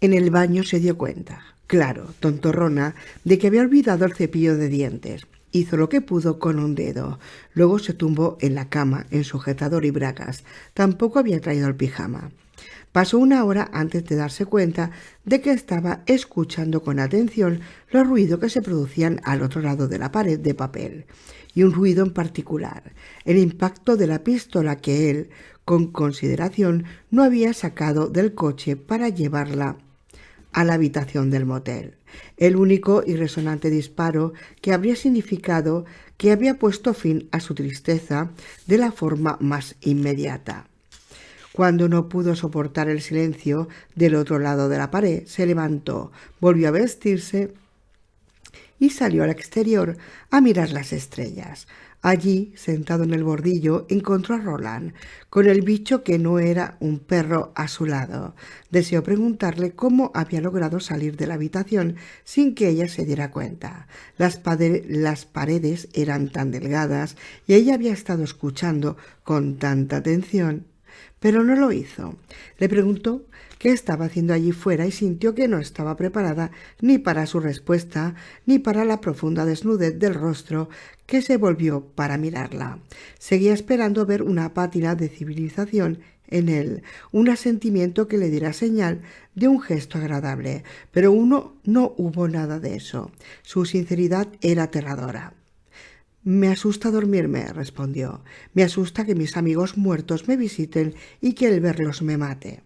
En el baño se dio cuenta, claro, tontorrona, de que había olvidado el cepillo de dientes. Hizo lo que pudo con un dedo. Luego se tumbó en la cama, en sujetador y bragas. Tampoco había traído el pijama. Pasó una hora antes de darse cuenta de que estaba escuchando con atención los ruidos que se producían al otro lado de la pared de papel, y un ruido en particular, el impacto de la pistola que él, con consideración, no había sacado del coche para llevarla a la habitación del motel. El único y resonante disparo que habría significado que había puesto fin a su tristeza de la forma más inmediata. Cuando no pudo soportar el silencio del otro lado de la pared, se levantó, volvió a vestirse y salió al exterior a mirar las estrellas. Allí, sentado en el bordillo, encontró a Roland, con el bicho que no era un perro a su lado. Deseó preguntarle cómo había logrado salir de la habitación sin que ella se diera cuenta. Las paredes eran tan delgadas y ella había estado escuchando con tanta atención. Pero no lo hizo. Le preguntó qué estaba haciendo allí fuera y sintió que no estaba preparada ni para su respuesta ni para la profunda desnudez del rostro que se volvió para mirarla. Seguía esperando ver una pátina de civilización en él, un asentimiento que le diera señal de un gesto agradable, pero no hubo nada de eso. Su sinceridad era aterradora. «Me asusta dormirme», respondió. «Me asusta que mis amigos muertos me visiten y que el verlos me mate».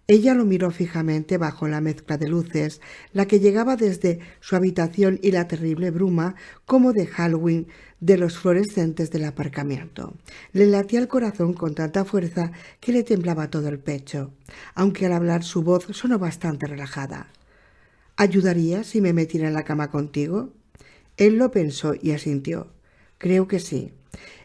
Ella lo miró fijamente bajo la mezcla de luces, la que llegaba desde su habitación y la terrible bruma, como de Halloween, de los fluorescentes del aparcamiento. Le latía el corazón con tanta fuerza que le temblaba todo el pecho, aunque al hablar su voz sonó bastante relajada. «¿Ayudaría si me metiera en la cama contigo?» Él lo pensó y asintió. «Creo que sí».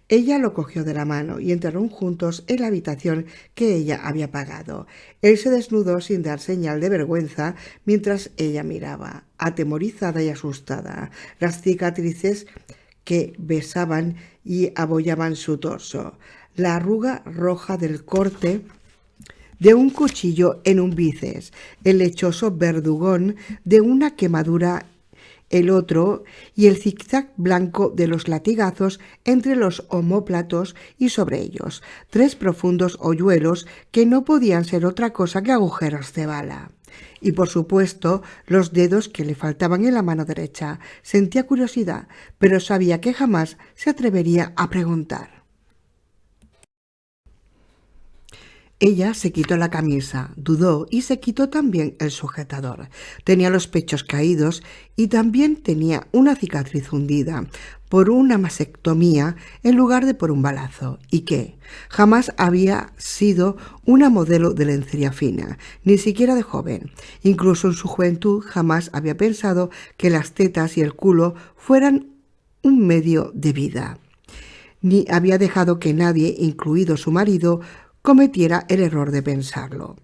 Ella lo cogió de la mano y entraron juntos en la habitación que ella había pagado. Él se desnudó sin dar señal de vergüenza mientras ella miraba, atemorizada y asustada, las cicatrices que besaban y abollaban su torso, la arruga roja del corte de un cuchillo en un bíceps, el lechoso verdugón de una quemadura el otro y el zigzag blanco de los latigazos entre los omóplatos y sobre ellos, 3 profundos hoyuelos que no podían ser otra cosa que agujeros de bala. Y por supuesto los dedos que le faltaban en la mano derecha. Sentía curiosidad, pero sabía que jamás se atrevería a preguntar. Ella se quitó la camisa, dudó y se quitó también el sujetador. Tenía los pechos caídos y también tenía una cicatriz hundida por una mastectomía en lugar de por un balazo. ¿Y qué? Jamás había sido una modelo de lencería fina, ni siquiera de joven. Incluso en su juventud jamás había pensado que las tetas y el culo fueran un medio de vida. Ni había dejado que nadie, incluido su marido, cometiera el error de pensarlo.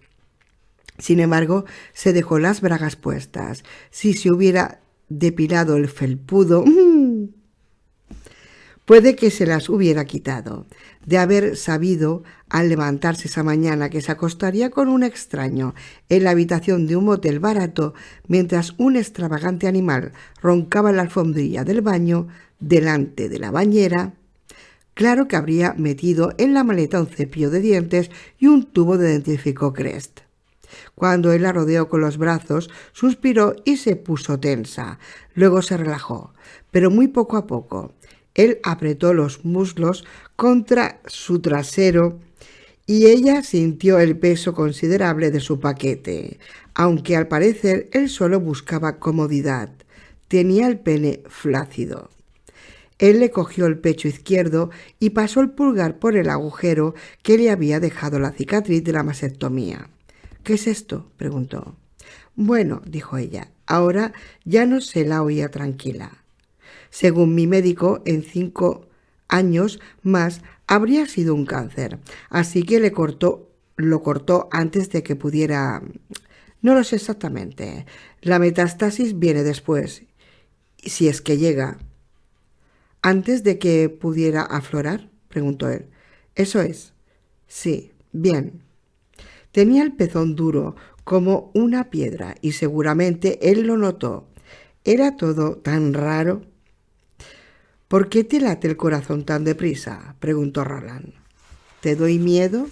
Sin embargo, se dejó las bragas puestas. Si se hubiera depilado el felpudo, puede que se las hubiera quitado. De haber sabido, al levantarse esa mañana, que se acostaría con un extraño en la habitación de un motel barato, mientras un extravagante animal roncaba en la alfombrilla del baño, delante de la bañera, claro que habría metido en la maleta un cepillo de dientes y un tubo de dentífrico Crest. Cuando él la rodeó con los brazos, suspiró y se puso tensa. Luego se relajó, pero muy poco a poco. Él apretó los muslos contra su trasero y ella sintió el peso considerable de su paquete, aunque al parecer él solo buscaba comodidad. Tenía el pene flácido. Él le cogió el pecho izquierdo y pasó el pulgar por el agujero que le había dejado la cicatriz de la mastectomía. «¿Qué es esto?», preguntó. «Bueno», dijo ella, ahora ya no se la oía tranquila. «Según mi médico, en 5 años más habría sido un cáncer, así que lo cortó antes de que pudiera... No lo sé exactamente. La metástasis viene después, si es que llega». «¿Antes de que pudiera aflorar?», preguntó él. «Eso es». «Sí, bien». Tenía el pezón duro, como una piedra, y seguramente él lo notó. Era todo tan raro. ¿Por qué te late el corazón tan deprisa?, preguntó Roland. ¿Te doy miedo?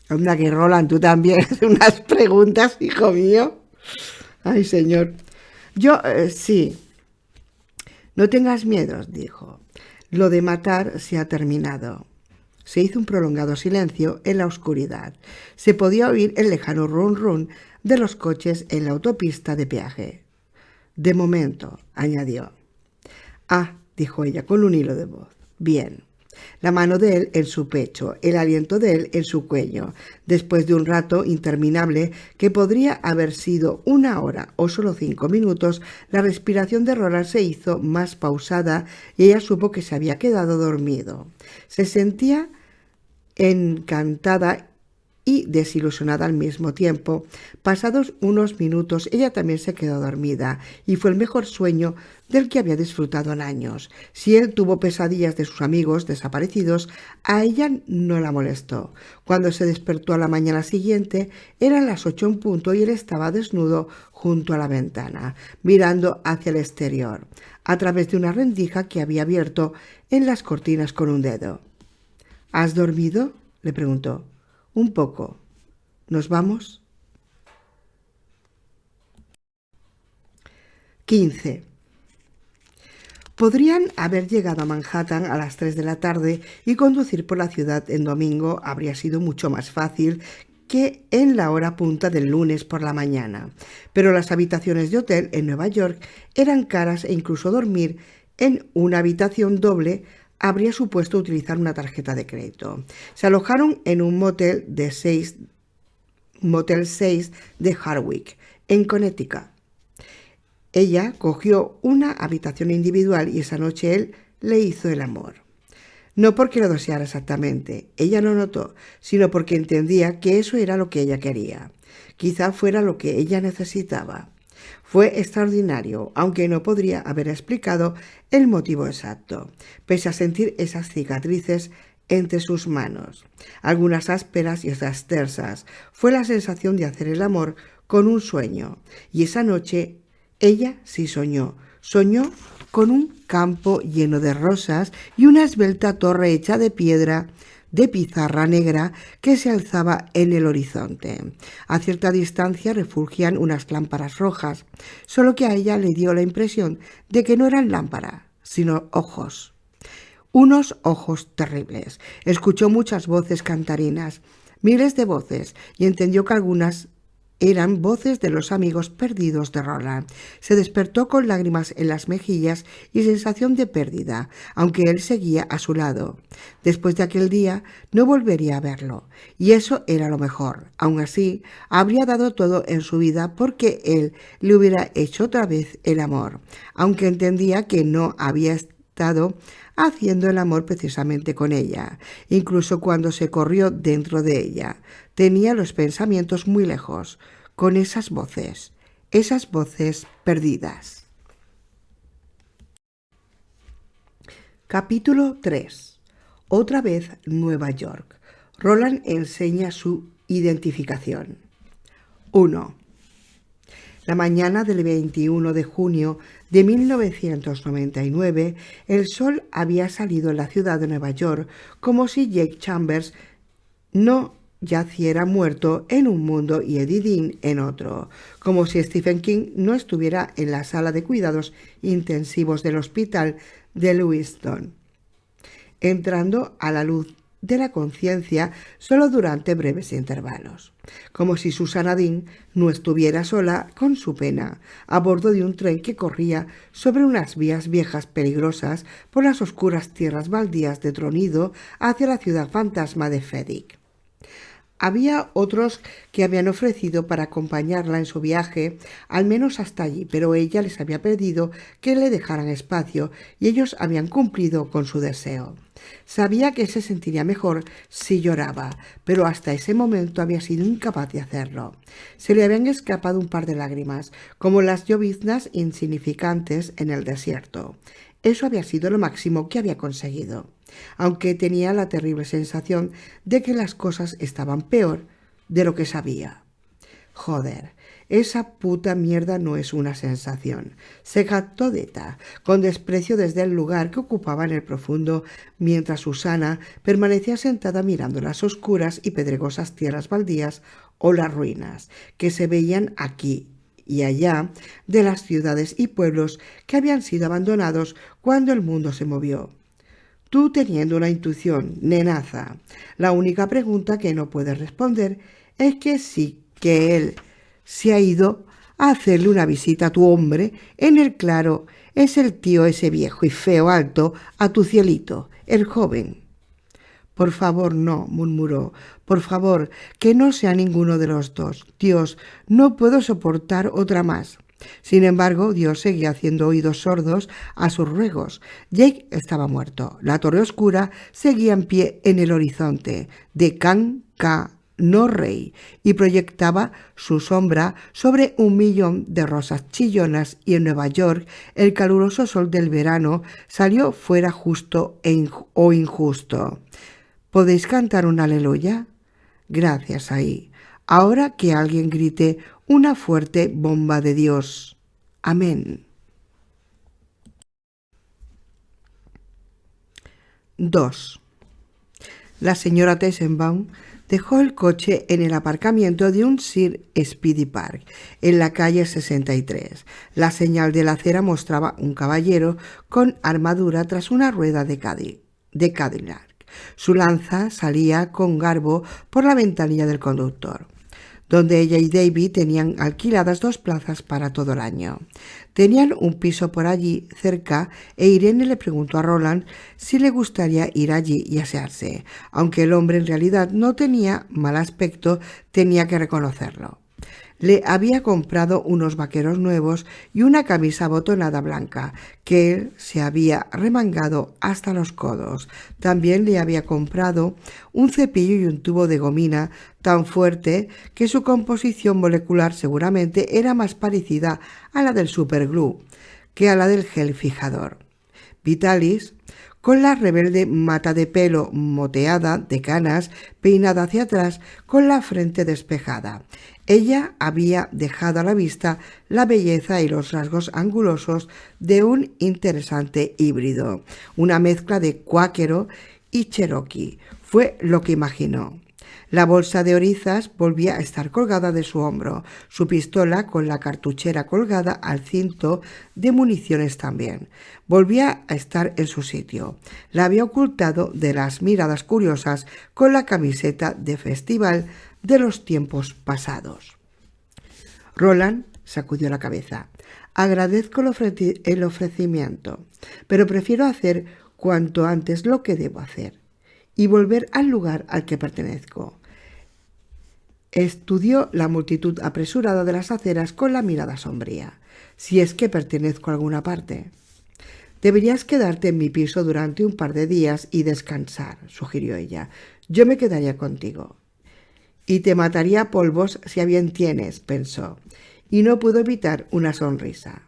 Anda que Roland, tú también haces unas preguntas, hijo mío. Ay, señor. Yo, sí. No tengas miedos, dijo. Lo de matar se ha terminado. Se hizo un prolongado silencio en la oscuridad. Se podía oír el lejano run run de los coches en la autopista de peaje. De momento, añadió. Ah, dijo ella con un hilo de voz. Bien. La mano de él en su pecho, el aliento de él en su cuello. Después de un rato interminable que podría haber sido 1 hora o solo 5 minutos, la respiración de Roland se hizo más pausada y ella supo que se había quedado dormido. Se sentía encantada y desilusionada al mismo tiempo. Pasados unos minutos, ella también se quedó dormida, y fue el mejor sueño del que había disfrutado en años. Si él tuvo pesadillas de sus amigos desaparecidos, a ella no la molestó. Cuando se despertó a la mañana siguiente, eran las 8 en punto y él estaba desnudo junto a la ventana, mirando hacia el exterior, a través de una rendija que había abierto en las cortinas con un dedo. ¿Has dormido?, le preguntó. Un poco. ¿Nos vamos? 15. Podrían haber llegado a Manhattan a las 3 de la tarde y conducir por la ciudad en domingo habría sido mucho más fácil que en la hora punta del lunes por la mañana. Pero las habitaciones de hotel en Nueva York eran caras e incluso dormir en una habitación doble habría supuesto utilizar una tarjeta de crédito. Se alojaron en un motel 6 de Hardwick, en Connecticut. Ella cogió una habitación individual y esa noche él le hizo el amor. No porque lo deseara exactamente, ella lo notó, sino porque entendía que eso era lo que ella quería. Quizá fuera lo que ella necesitaba. Fue extraordinario, aunque no podría haber explicado el motivo exacto, pese a sentir esas cicatrices entre sus manos, algunas ásperas y otras tersas. Fue la sensación de hacer el amor con un sueño, y esa noche ella sí soñó con un campo lleno de rosas y una esbelta torre hecha de piedra de pizarra negra que se alzaba en el horizonte. A cierta distancia refulgían unas lámparas rojas, solo que a ella le dio la impresión de que no eran lámparas, sino ojos. Unos ojos terribles. Escuchó muchas voces cantarinas, miles de voces, y entendió que algunas eran voces de los amigos perdidos de Roland. Se despertó con lágrimas en las mejillas y sensación de pérdida, aunque él seguía a su lado. Después de aquel día no volvería a verlo, y eso era lo mejor. Aun así, habría dado todo en su vida porque él le hubiera hecho otra vez el amor, aunque entendía que no había estado haciendo el amor precisamente con ella. Incluso cuando se corrió dentro de ella, tenía los pensamientos muy lejos, con esas voces perdidas. Capítulo 3. Otra vez Nueva York. Roland enseña su identificación. 1. La mañana del 21 de junio de 1999, el sol había salido en la ciudad de Nueva York como si Jake Chambers no yaciera muerto en un mundo y Eddie Dean en otro, como si Stephen King no estuviera en la sala de cuidados intensivos del hospital de Lewiston, entrando a la luz de la conciencia solo durante breves intervalos, como si Susanna Dean no estuviera sola con su pena a bordo de un tren que corría sobre unas vías viejas peligrosas por las oscuras tierras baldías de Tronido hacia la ciudad fantasma de Fedic. Había otros que habían ofrecido para acompañarla en su viaje, al menos hasta allí, pero ella les había pedido que le dejaran espacio y ellos habían cumplido con su deseo. Sabía que se sentiría mejor si lloraba, pero hasta ese momento había sido incapaz de hacerlo. Se le habían escapado un par de lágrimas, como las lloviznas insignificantes en el desierto. Eso había sido lo máximo que había conseguido, aunque tenía la terrible sensación de que las cosas estaban peor de lo que sabía. Joder, esa puta mierda no es una sensación. Se jactó Deta, con desprecio desde el lugar que ocupaba en el profundo, mientras Susana permanecía sentada mirando las oscuras y pedregosas tierras baldías o las ruinas que se veían aquí y allá de las ciudades y pueblos que habían sido abandonados cuando el mundo se movió. Tú teniendo una intuición, nenaza, la única pregunta que no puedes responder es que sí que él se ha ido a hacerle una visita a tu hombre en el claro, es el tío ese viejo y feo alto a tu cielito, el joven. Por favor, no, murmuró. Por favor, que no sea ninguno de los dos. Dios, no puedo soportar otra más. Sin embargo, Dios seguía haciendo oídos sordos a sus ruegos. Jake estaba muerto. La torre oscura seguía en pie en el horizonte de no rey, y proyectaba su sombra sobre 1.000.000 de rosas chillonas, y en Nueva York el caluroso sol del verano salió fuera justo o injusto. ¿Podéis cantar un aleluya? Gracias ahí. Ahora que alguien grite una fuerte bomba de Dios. Amén. 2. La señora Teisenbaum dejó el coche en el aparcamiento de un Sir Speedy Park, en la calle 63. La señal de la acera mostraba un caballero con armadura tras una rueda de Cadillac. Su lanza salía con garbo por la ventanilla del conductor, donde ella y David tenían alquiladas 2 plazas para todo el año. Tenían un piso por allí cerca e Irene le preguntó a Roland si le gustaría ir allí y asearse. Aunque el hombre en realidad no tenía mal aspecto, tenía que reconocerlo. Le había comprado unos vaqueros nuevos y una camisa abotonada blanca, que él se había remangado hasta los codos. También le había comprado un cepillo y un tubo de gomina tan fuerte que su composición molecular seguramente era más parecida a la del superglue que a la del gel fijador. Vitalis, con la rebelde mata de pelo moteada de canas, peinada hacia atrás, con la frente despejada. Ella había dejado a la vista la belleza y los rasgos angulosos de un interesante híbrido, una mezcla de cuáquero y cherokee. Fue lo que imaginó. La bolsa de orizas volvía a estar colgada de su hombro, su pistola con la cartuchera colgada al cinto de municiones también. Volvía a estar en su sitio. La había ocultado de las miradas curiosas con la camiseta de festival de los tiempos pasados. Roland sacudió la cabeza. Agradezco el ofrecimiento, pero prefiero hacer cuanto antes lo que debo hacer y volver al lugar al que pertenezco. Estudió la multitud apresurada de las aceras con la mirada sombría. Si es que pertenezco a alguna parte. Deberías quedarte en mi piso durante un par de días y descansar, sugirió ella. Yo me quedaría contigo. Y te mataría a polvos si a bien tienes, pensó, y no pudo evitar una sonrisa.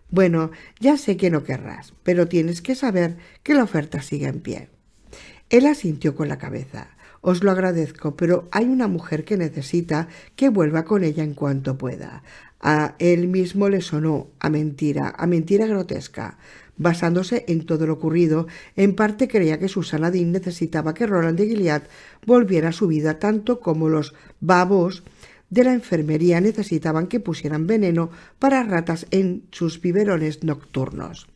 Bueno, ya sé que no querrás, pero tienes que saber que la oferta sigue en pie. Él asintió con la cabeza. Os lo agradezco, pero hay una mujer que necesita que vuelva con ella en cuanto pueda. A él mismo le sonó a mentira grotesca. Basándose en todo lo ocurrido, en parte creía que Susana Dean necesitaba que Roland de Gilead volviera a su vida tanto como los babos de la enfermería necesitaban que pusieran veneno para ratas en sus biberones nocturnos.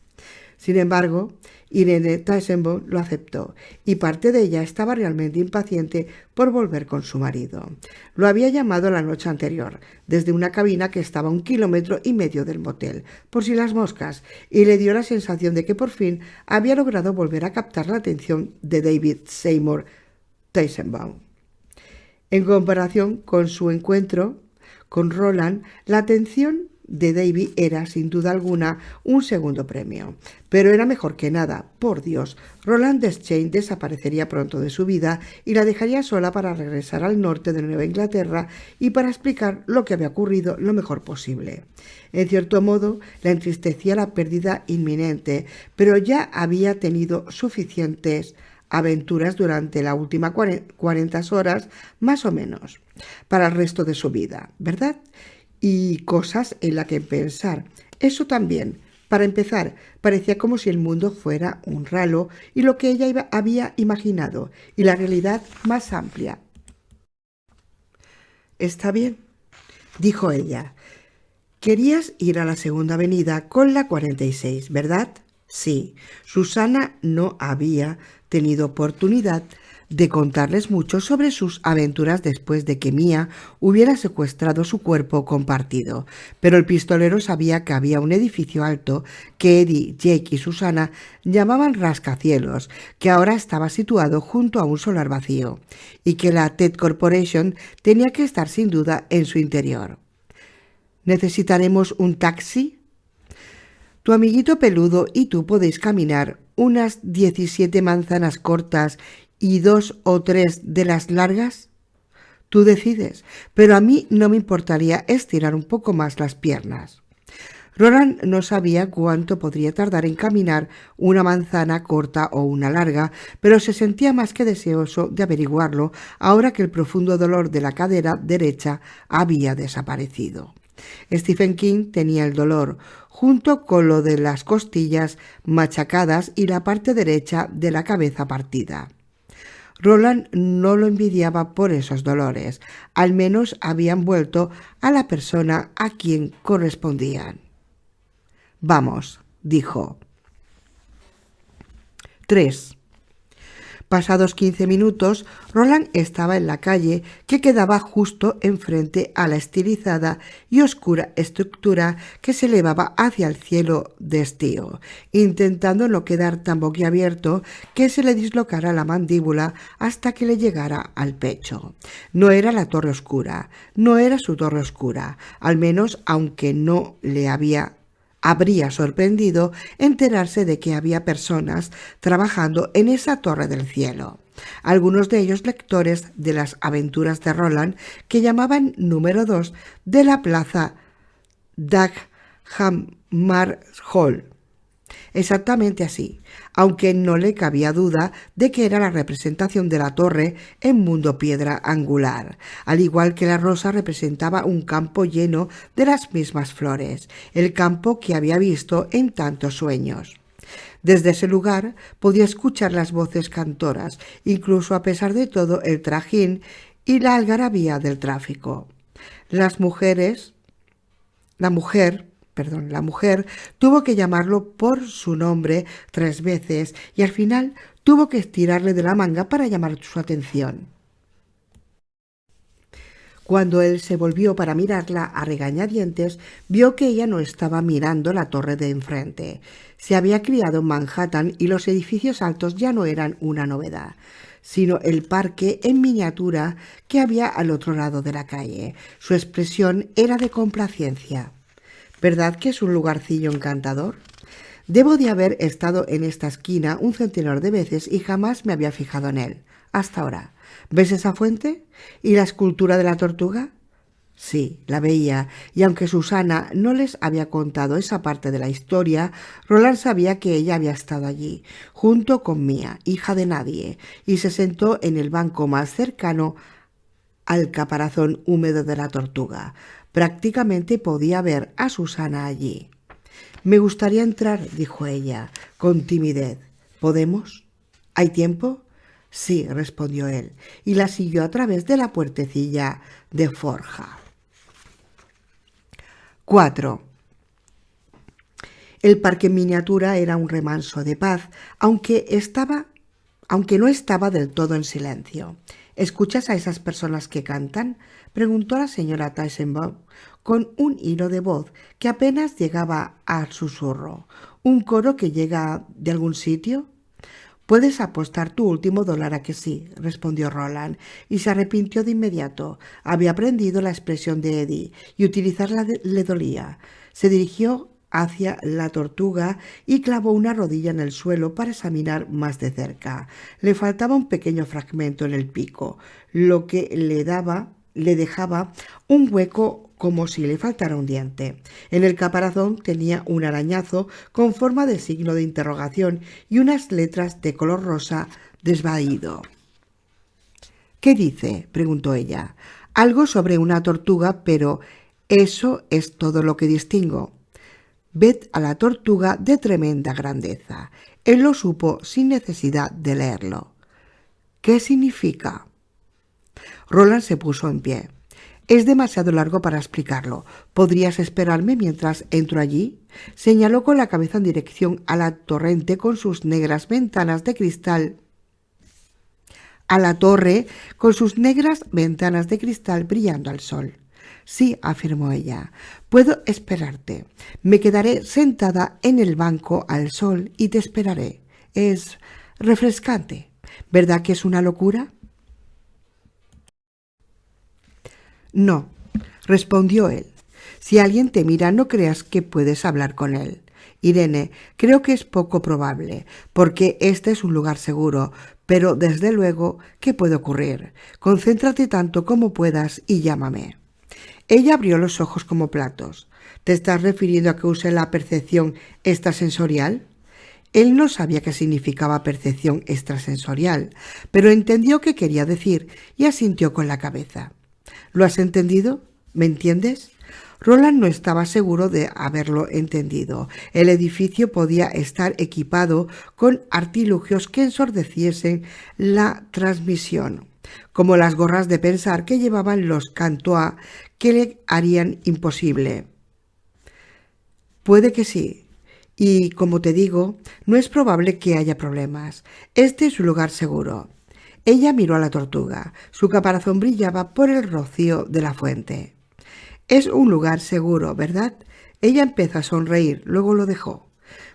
Sin embargo, Irene Teisenbaum lo aceptó, y parte de ella estaba realmente impaciente por volver con su marido. Lo había llamado la noche anterior, desde una cabina que estaba a 1,5 kilómetros del motel, por si las moscas, y le dio la sensación de que por fin había logrado volver a captar la atención de David Seymour Teisenbaum. En comparación con su encuentro con Roland, la atención de David era, sin duda alguna, un segundo premio. Pero era mejor que nada. Por Dios, Roland Deschain desaparecería pronto de su vida y la dejaría sola para regresar al norte de Nueva Inglaterra y para explicar lo que había ocurrido lo mejor posible. En cierto modo, la entristecía la pérdida inminente, pero ya había tenido suficientes aventuras durante la última 40 horas, más o menos. para el resto de su vida, ¿verdad? Y cosas en las que pensar. Eso también. Para empezar, parecía como si el mundo fuera un ralo y lo que ella había imaginado, y la realidad más amplia. «Está bien», dijo ella. «Querías ir a la segunda avenida con la 46, ¿verdad?» Sí, Susana no había tenido oportunidad de contarles mucho sobre sus aventuras después de que Mia hubiera secuestrado su cuerpo compartido, pero el pistolero sabía que había un edificio alto que Eddie, Jake y Susana llamaban rascacielos, que ahora estaba situado junto a un solar vacío, y que la Ted Corporation tenía que estar sin duda en su interior. «¿Necesitaremos un taxi?» «Tu amiguito peludo y tú podéis caminar unas 17 manzanas cortas y 2 o 3 de las largas. Tú decides, pero a mí no me importaría estirar un poco más las piernas». Roland no sabía cuánto podría tardar en caminar una manzana corta o una larga, pero se sentía más que deseoso de averiguarlo ahora que el profundo dolor de la cadera derecha había desaparecido. Stephen King tenía el dolor, junto con lo de las costillas machacadas y la parte derecha de la cabeza partida. Roland no lo envidiaba por esos dolores, al menos habían vuelto a la persona a quien correspondían. «Vamos», dijo. 3. Pasados 15 minutos, Roland estaba en la calle que quedaba justo enfrente a la estilizada y oscura estructura que se elevaba hacia el cielo de estío, intentando no quedar tan boquiabierto que se le dislocara la mandíbula hasta que le llegara al pecho. No era la Torre Oscura, no era su Torre Oscura, al menos aunque no le habría sorprendido enterarse de que había personas trabajando en esa torre del cielo. Algunos de ellos lectores de las aventuras de Roland, que llamaban número 2 de la plaza Dag Hammarskjöld. Exactamente así, aunque no le cabía duda de que era la representación de la torre en mundo piedra angular, al igual que la rosa representaba un campo lleno de las mismas flores, el campo que había visto en tantos sueños. Desde ese lugar podía escuchar las voces cantoras, incluso a pesar de todo el trajín y la algarabía del tráfico. La mujer tuvo que llamarlo por su nombre 3 veces y al final tuvo que estirarle de la manga para llamar su atención. Cuando él se volvió para mirarla a regañadientes, vio que ella no estaba mirando la torre de enfrente. Se había criado en Manhattan y los edificios altos ya no eran una novedad, sino el parque en miniatura que había al otro lado de la calle. Su expresión era de complacencia. ¿Verdad que es un lugarcillo encantador? Debo de haber estado en esta esquina un centenar de veces y jamás me había fijado en él, hasta ahora. ¿Ves esa fuente? ¿Y la escultura de la tortuga? Sí, la veía, y aunque Susana no les había contado esa parte de la historia, Roland sabía que ella había estado allí, junto con Mia, hija de nadie, y se sentó en el banco más cercano al caparazón húmedo de la tortuga. Prácticamente podía ver a Susana allí. «Me gustaría entrar», dijo ella, con timidez. «¿Podemos? ¿Hay tiempo?» «Sí», respondió él, y la siguió a través de la puertecilla de forja. 4. El parque en miniatura era un remanso de paz, aunque no estaba del todo en silencio. «¿Escuchas a esas personas que cantan?», preguntó la señora Teisenbaum con un hilo de voz que apenas llegaba al susurro. «¿Un coro que llega de algún sitio?» «Puedes apostar tu último $1 a que sí», respondió Roland, y se arrepintió de inmediato. Había aprendido la expresión de Eddie y utilizarla le dolía. Se dirigió hacia la tortuga y clavó una rodilla en el suelo para examinar más de cerca. Le faltaba un pequeño fragmento en el pico, lo que le dejaba un hueco como si le faltara un diente. En el caparazón tenía un arañazo con forma de signo de interrogación y unas letras de color rosa desvaído. «¿Qué dice?», preguntó ella. Algo sobre una tortuga, pero eso es todo lo que distingo. Ved a la tortuga de tremenda grandeza. Él lo supo sin necesidad de leerlo. ¿Qué significa? Roland se puso en pie. Es demasiado largo para explicarlo. ¿Podrías esperarme mientras entro allí? Señaló con la cabeza en dirección a la torrente con sus negras ventanas de cristal. A la torre con sus negras ventanas de cristal brillando al sol. Sí, afirmó ella, puedo esperarte. Me quedaré sentada en el banco al sol y te esperaré. Es refrescante. ¿Verdad que es una locura? No, respondió él. Si alguien te mira, no creas que puedes hablar con él. Irene, creo que es poco probable, porque este es un lugar seguro, pero desde luego, ¿qué puede ocurrir? Concéntrate tanto como puedas y llámame. Ella abrió los ojos como platos. ¿Te estás refiriendo a que use la percepción extrasensorial? Él no sabía qué significaba percepción extrasensorial, pero entendió qué quería decir y asintió con la cabeza. ¿Lo has entendido? ¿Me entiendes? Roland no estaba seguro de haberlo entendido. El edificio podía estar equipado con artilugios que ensordeciesen la transmisión, como las gorras de pensar que llevaban los Cantois, que le harían imposible. Puede que sí. Y, como te digo, no es probable que haya problemas. Este es un lugar seguro. Ella miró a la tortuga. Su caparazón brillaba por el rocío de la fuente. Es un lugar seguro, ¿verdad? Ella empezó a sonreír, luego lo dejó.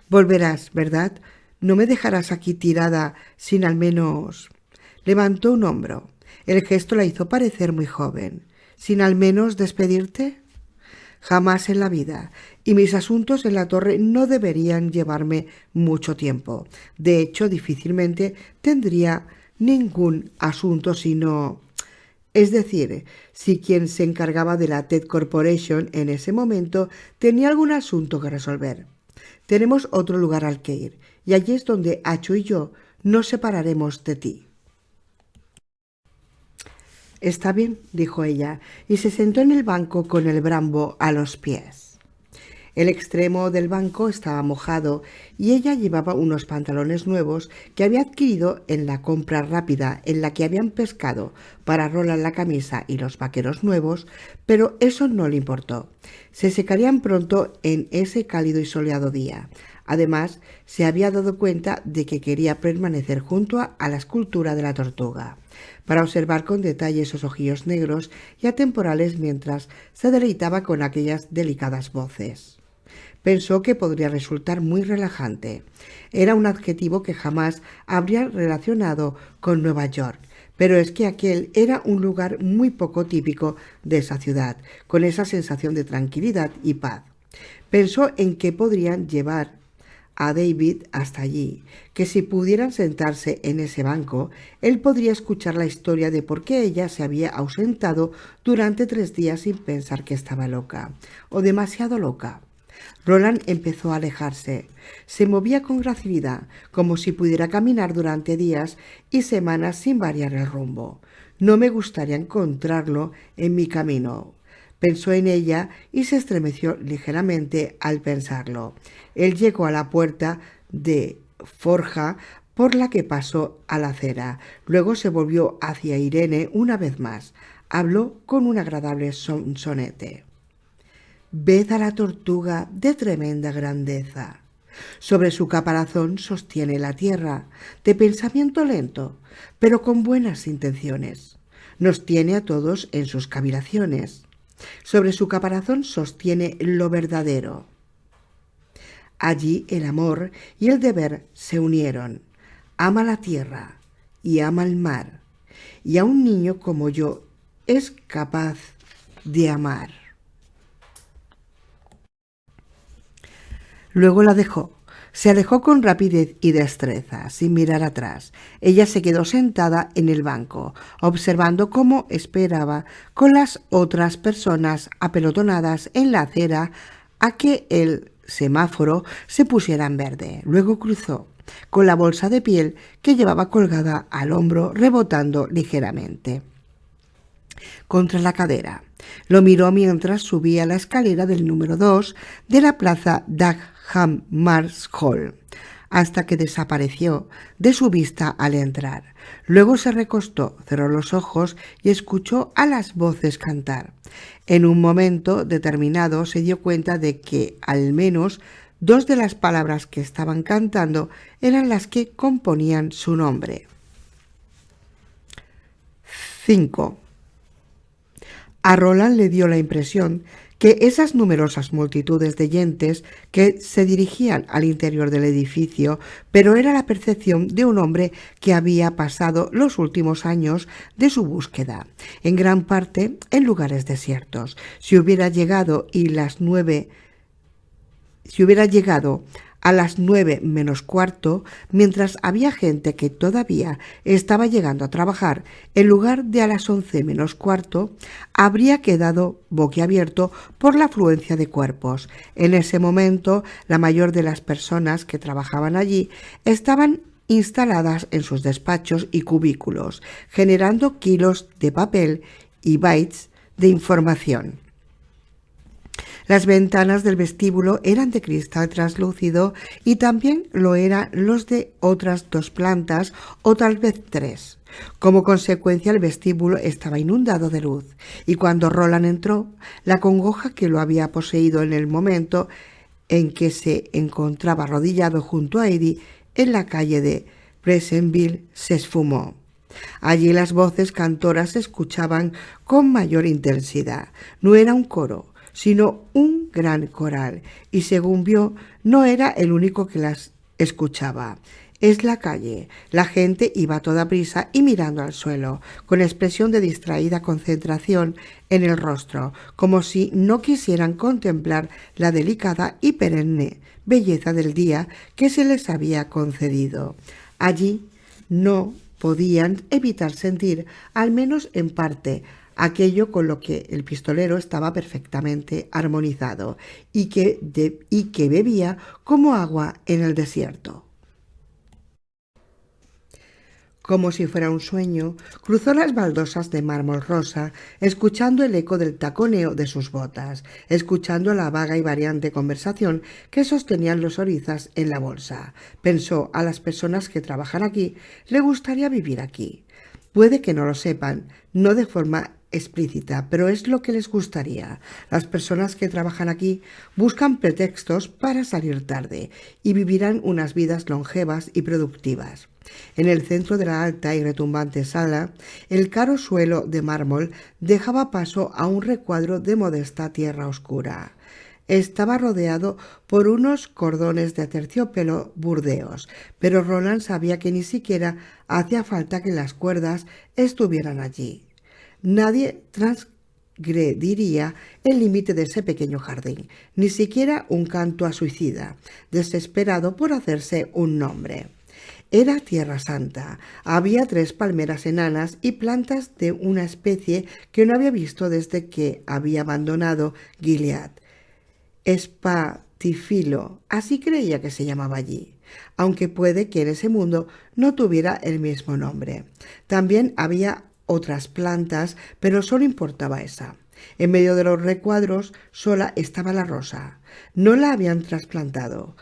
Volverás, ¿verdad? No me dejarás aquí tirada sin al menos... Levantó un hombro. El gesto la hizo parecer muy joven. ¿Sin al menos despedirte? Jamás en la vida. Y mis asuntos en la torre no deberían llevarme mucho tiempo. De hecho, difícilmente tendría ningún asunto sino... Es decir, si quien se encargaba de la Ted Corporation en ese momento tenía algún asunto que resolver. Tenemos otro lugar al que ir, y allí es donde Acho y yo nos separaremos de ti. Está bien, dijo ella, y se sentó en el banco con el Brambo a los pies. El extremo del banco estaba mojado y ella llevaba unos pantalones nuevos que había adquirido en la compra rápida en la que habían pescado para Roland la camisa y los vaqueros nuevos, pero eso no le importó. Se secarían pronto en ese cálido y soleado día. Además, se había dado cuenta de que quería permanecer junto a la escultura de la tortuga, para observar con detalle esos ojillos negros y atemporales mientras se deleitaba con aquellas delicadas voces. Pensó que podría resultar muy relajante. Era un adjetivo que jamás habría relacionado con Nueva York, pero es que aquel era un lugar muy poco típico de esa ciudad, con esa sensación de tranquilidad y paz. Pensó en que podrían llevar a David hasta allí, que si pudieran sentarse en ese banco, él podría escuchar la historia de por qué ella se había ausentado durante 3 días sin pensar que estaba loca, o demasiado loca. Roland empezó a alejarse. Se movía con gracilidad, como si pudiera caminar durante días y semanas sin variar el rumbo. No me gustaría encontrarlo en mi camino. Pensó en ella y se estremeció ligeramente al pensarlo. Él llegó a la puerta de forja por la que pasó a la acera. Luego se volvió hacia Irene una vez más. Habló con un agradable sonsonete. Ved a la tortuga de tremenda grandeza. Sobre su caparazón sostiene la tierra, de pensamiento lento, pero con buenas intenciones. Nos tiene a todos en sus cavilaciones. Sobre su caparazón sostiene lo verdadero. Allí el amor y el deber se unieron. Ama la tierra y ama el mar, y a un niño como yo es capaz de amar. Luego la dejó. Se alejó con rapidez y destreza, sin mirar atrás. Ella se quedó sentada en el banco, observando cómo esperaba con las otras personas apelotonadas en la acera a que el semáforo se pusiera en verde. Luego cruzó, con la bolsa de piel que llevaba colgada al hombro, rebotando ligeramente. contra la cadera. Lo miró mientras subía la escalera del número 2 de la plaza Dagham Mars Hall, hasta que desapareció de su vista al entrar. Luego se recostó, cerró los ojos y escuchó a las voces cantar. En un momento determinado se dio cuenta de que al menos 2 de las palabras que estaban cantando eran las que componían su nombre. 5. A Roland le dio la impresión que esas numerosas multitudes de gentes que se dirigían al interior del edificio, pero era la percepción de un hombre que había pasado los últimos años de su búsqueda, en gran parte en lugares desiertos. Si hubiera llegado a las 9 menos cuarto, mientras había gente que todavía estaba llegando a trabajar, en lugar de a las 11 menos cuarto, habría quedado boquiabierto por la afluencia de cuerpos. En ese momento, la mayor de las personas que trabajaban allí estaban instaladas en sus despachos y cubículos, generando kilos de papel y bytes de información. Las ventanas del vestíbulo eran de cristal translúcido y también lo eran los de otras 2 plantas o tal vez 3. Como consecuencia, el vestíbulo estaba inundado de luz y cuando Roland entró, la congoja que lo había poseído en el momento en que se encontraba arrodillado junto a Eddie en la calle de Pleasantville se esfumó. Allí las voces cantoras se escuchaban con mayor intensidad. No era un coro, sino un gran coral, y según vio, no era el único que las escuchaba. Es la calle. La gente iba a toda prisa y mirando al suelo, con expresión de distraída concentración en el rostro, como si no quisieran contemplar la delicada y perenne belleza del día que se les había concedido. Allí no podían evitar sentir, al menos en parte, aquello con lo que el pistolero estaba perfectamente armonizado y que bebía como agua en el desierto. Como si fuera un sueño, cruzó las baldosas de mármol rosa, escuchando el eco del taconeo de sus botas, escuchando la vaga y variante conversación que sostenían los orizas en la bolsa. Pensó, a las personas que trabajan aquí, le gustaría vivir aquí. Puede que no lo sepan, no de forma explícita, pero es lo que les gustaría. Las personas que trabajan aquí buscan pretextos para salir tarde y vivirán unas vidas longevas y productivas. En el centro de la alta y retumbante sala, el caro suelo de mármol dejaba paso a un recuadro de modesta tierra oscura. Estaba rodeado por unos cordones de terciopelo burdeos, pero Roland sabía que ni siquiera hacía falta que las cuerdas estuvieran allí. Nadie transgrediría el límite de ese pequeño jardín, ni siquiera un canto a suicida, desesperado por hacerse un nombre. Era Tierra Santa. Había 3 palmeras enanas y plantas de una especie que no había visto desde que había abandonado Gilead. Espatifilo, así creía que se llamaba allí, aunque puede que en ese mundo no tuviera el mismo nombre. También había otras plantas, pero solo importaba esa. En medio de los recuadros sola estaba la rosa. No la habían trasplantado.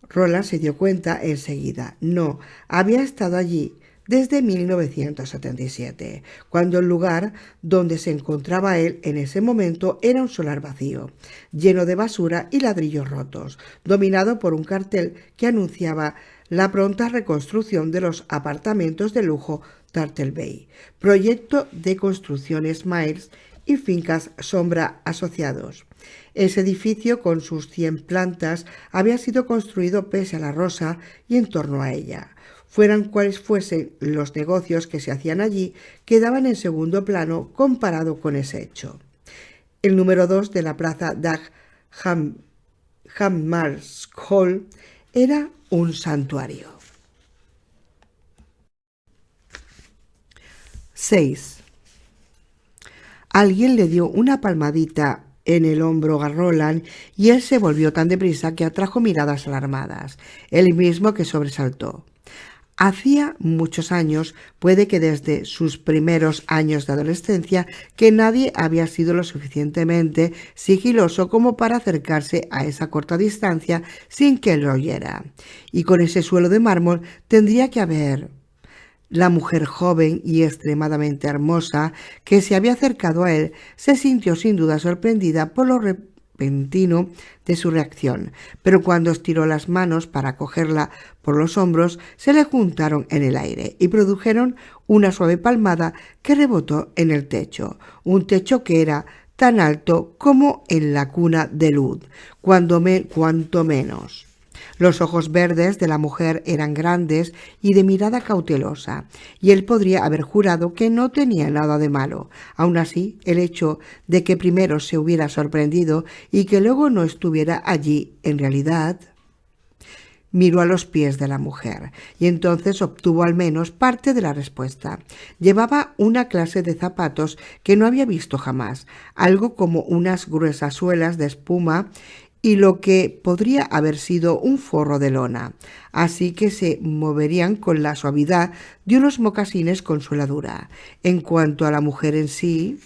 Roland se dio cuenta enseguida. No, había estado allí desde 1977, cuando el lugar donde se encontraba él en ese momento era un solar vacío, lleno de basura y ladrillos rotos, dominado por un cartel que anunciaba la pronta reconstrucción de los apartamentos de lujo Turtle Bay, proyecto de construcciones Miles y fincas Sombra asociados. Ese edificio, con sus 100 plantas, había sido construido pese a la rosa y en torno a ella. Fueran cuales fuesen los negocios que se hacían allí, quedaban en segundo plano comparado con ese hecho. El número 2 de la plaza Dagham Mars Hall era un santuario. 6. Alguien le dio una palmadita en el hombro a Roland y él se volvió tan deprisa que atrajo miradas alarmadas, él mismo que sobresaltó. Hacía muchos años, puede que desde sus primeros años de adolescencia, que nadie había sido lo suficientemente sigiloso como para acercarse a esa corta distancia sin que lo oyera. Y con ese suelo de mármol tendría que haber... La mujer joven y extremadamente hermosa que se había acercado a él se sintió sin duda sorprendida por lo repentino de su reacción, pero cuando estiró las manos para cogerla por los hombros, se le juntaron en el aire y produjeron una suave palmada que rebotó en el techo, un techo que era tan alto como en la cuna de Luz, cuanto menos. Los ojos verdes de la mujer eran grandes y de mirada cautelosa, y él podría haber jurado que no tenía nada de malo. Aun así, el hecho de que primero se hubiera sorprendido y que luego no estuviera allí, en realidad... Miró a los pies de la mujer y entonces obtuvo al menos parte de la respuesta. Llevaba una clase de zapatos que no había visto jamás, algo como unas gruesas suelas de espuma y lo que podría haber sido un forro de lona, así que se moverían con la suavidad de unos mocasines con sueladura. En cuanto a la mujer en sí,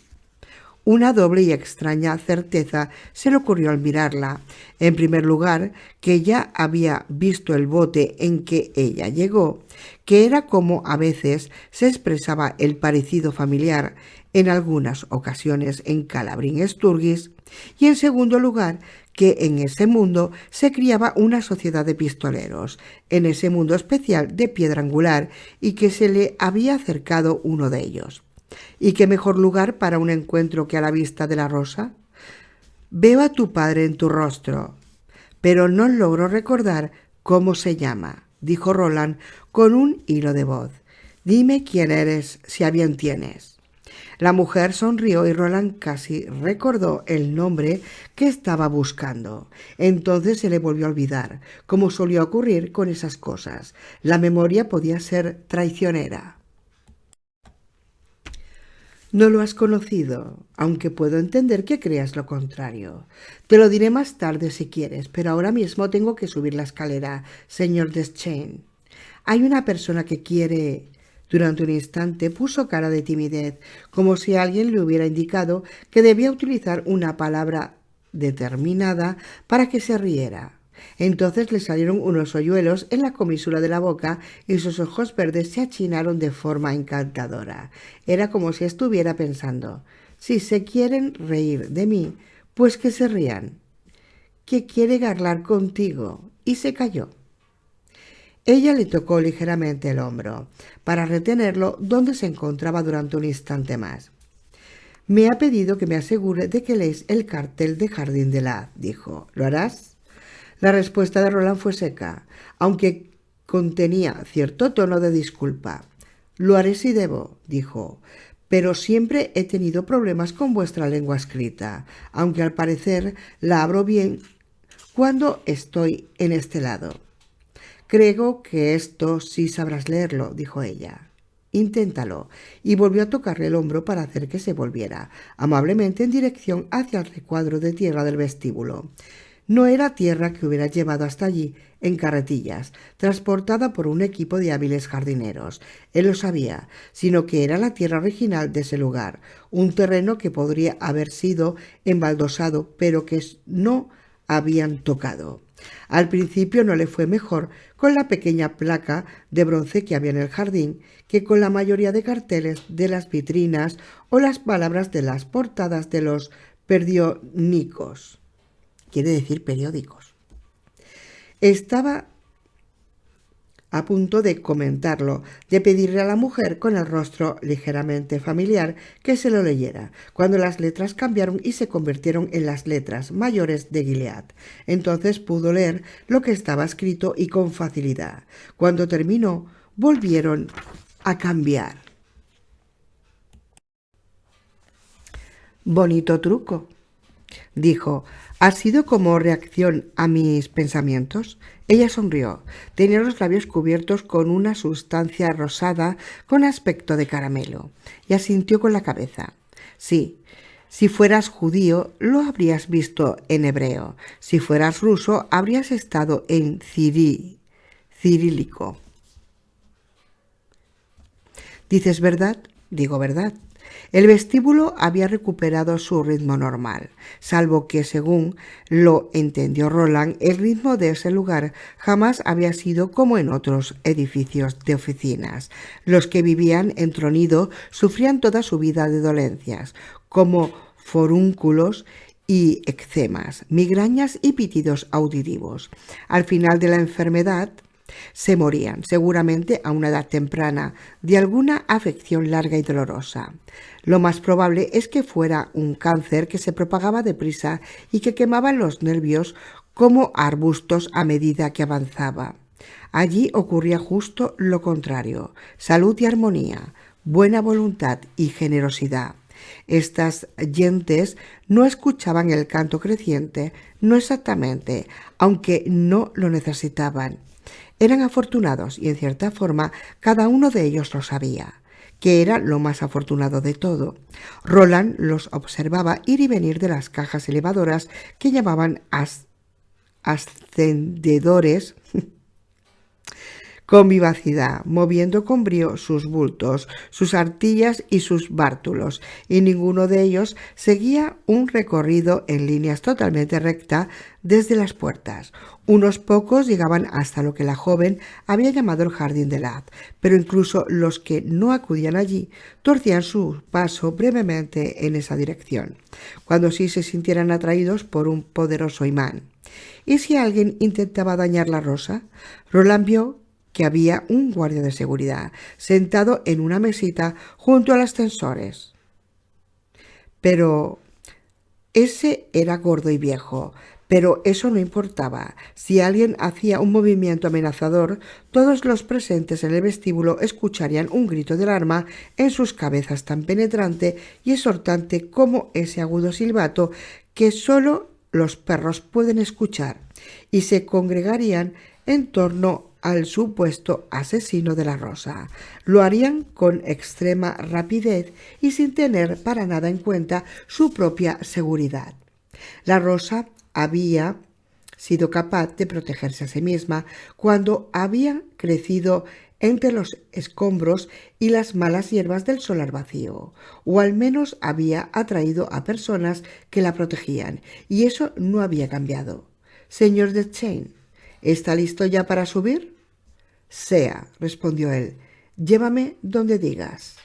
una doble y extraña certeza se le ocurrió al mirarla. En primer lugar, que ya había visto el bote en que ella llegó, que era como a veces se expresaba el parecido familiar en algunas ocasiones en Calabrín Sturgis, y en segundo lugar, que en ese mundo se criaba una sociedad de pistoleros, en ese mundo especial de piedra angular, y que se le había acercado uno de ellos. ¿Y qué mejor lugar para un encuentro que a la vista de la rosa? Veo a tu padre en tu rostro, pero no logro recordar cómo se llama, dijo Roland con un hilo de voz. Dime quién eres, si a bien tienes. La mujer sonrió y Roland casi recordó el nombre que estaba buscando. Entonces se le volvió a olvidar, como solía ocurrir con esas cosas. La memoria podía ser traicionera. No lo has conocido, aunque puedo entender que creas lo contrario. Te lo diré más tarde si quieres, pero ahora mismo tengo que subir la escalera, señor Deschênes. Hay una persona que quiere... Durante un instante puso cara de timidez, como si alguien le hubiera indicado que debía utilizar una palabra determinada para que se riera. Entonces le salieron unos hoyuelos en la comisura de la boca y sus ojos verdes se achinaron de forma encantadora. Era como si estuviera pensando, si se quieren reír de mí, pues que se rían. Que quiere hablar contigo. Y se calló. Ella le tocó ligeramente el hombro, para retenerlo donde se encontraba durante un instante más. Me ha pedido que me asegure de que lees el cartel de Jardín de la, dijo. ¿Lo harás? La respuesta de Roland fue seca, aunque contenía cierto tono de disculpa. Lo haré si debo, dijo, pero siempre he tenido problemas con vuestra lengua escrita, aunque al parecer la abro bien cuando estoy en este lado. Creo que esto sí sabrás leerlo, dijo ella. Inténtalo, y volvió a tocarle el hombro para hacer que se volviera, amablemente en dirección hacia el recuadro de tierra del vestíbulo. No era tierra que hubiera llevado hasta allí en carretillas, transportada por un equipo de hábiles jardineros. Él lo sabía, sino que era la tierra original de ese lugar, un terreno que podría haber sido embaldosado, pero que no habían tocado. Al principio no le fue mejor con la pequeña placa de bronce que había en el jardín que con la mayoría de carteles de las vitrinas o las palabras de las portadas de los periódicos. Quiere decir periódicos. Estaba a punto de comentarlo, de pedirle a la mujer con el rostro ligeramente familiar que se lo leyera, cuando las letras cambiaron y se convirtieron en las letras mayores de Gilead. Entonces pudo leer lo que estaba escrito y con facilidad. Cuando terminó, volvieron a cambiar. Bonito truco, dijo. ¿Ha sido como reacción a mis pensamientos? Ella sonrió. Tenía los labios cubiertos con una sustancia rosada con aspecto de caramelo, y asintió con la cabeza. Sí, si fueras judío, lo habrías visto en hebreo. Si fueras ruso, habrías estado en cirílico. ¿Dices verdad? Digo verdad. El vestíbulo había recuperado su ritmo normal, salvo que, según lo entendió Roland, el ritmo de ese lugar jamás había sido como en otros edificios de oficinas. Los que vivían en Tronido sufrían toda su vida de dolencias, como forúnculos y eczemas, migrañas y pitidos auditivos. Al final de la enfermedad, se morían, seguramente a una edad temprana, de alguna afección larga y dolorosa. Lo más probable es que fuera un cáncer que se propagaba deprisa y que quemaba los nervios como arbustos a medida que avanzaba. Allí ocurría justo lo contrario: salud y armonía, buena voluntad y generosidad. Estas gentes no escuchaban el canto creciente, no exactamente, aunque no lo necesitaban. Eran afortunados y, en cierta forma, cada uno de ellos lo sabía, que era lo más afortunado de todo. Roland los observaba ir y venir de las cajas elevadoras que llamaban ascendedores con vivacidad, moviendo con brío sus bultos, sus artillas y sus bártulos, y ninguno de ellos seguía un recorrido en líneas totalmente recta desde las puertas. Unos pocos llegaban hasta lo que la joven había llamado el jardín de Lad, pero incluso los que no acudían allí torcían su paso brevemente en esa dirección, cuando sí se sintieran atraídos por un poderoso imán. ¿Y si alguien intentaba dañar la rosa? Roland vio que había un guardia de seguridad sentado en una mesita junto al ascensores. Pero ese era gordo y viejo. Pero eso no importaba. Si alguien hacía un movimiento amenazador, todos los presentes en el vestíbulo escucharían un grito de alarma en sus cabezas tan penetrante y exhortante como ese agudo silbato que solo los perros pueden escuchar, y se congregarían en torno al supuesto asesino de la rosa. Lo harían con extrema rapidez y sin tener para nada en cuenta su propia seguridad. La rosa había sido capaz de protegerse a sí misma cuando había crecido entre los escombros y las malas hierbas del solar vacío, o al menos había atraído a personas que la protegían, y eso no había cambiado. Señor Dechain, ¿está listo ya para subir? Sea, respondió él. Llévame donde digas.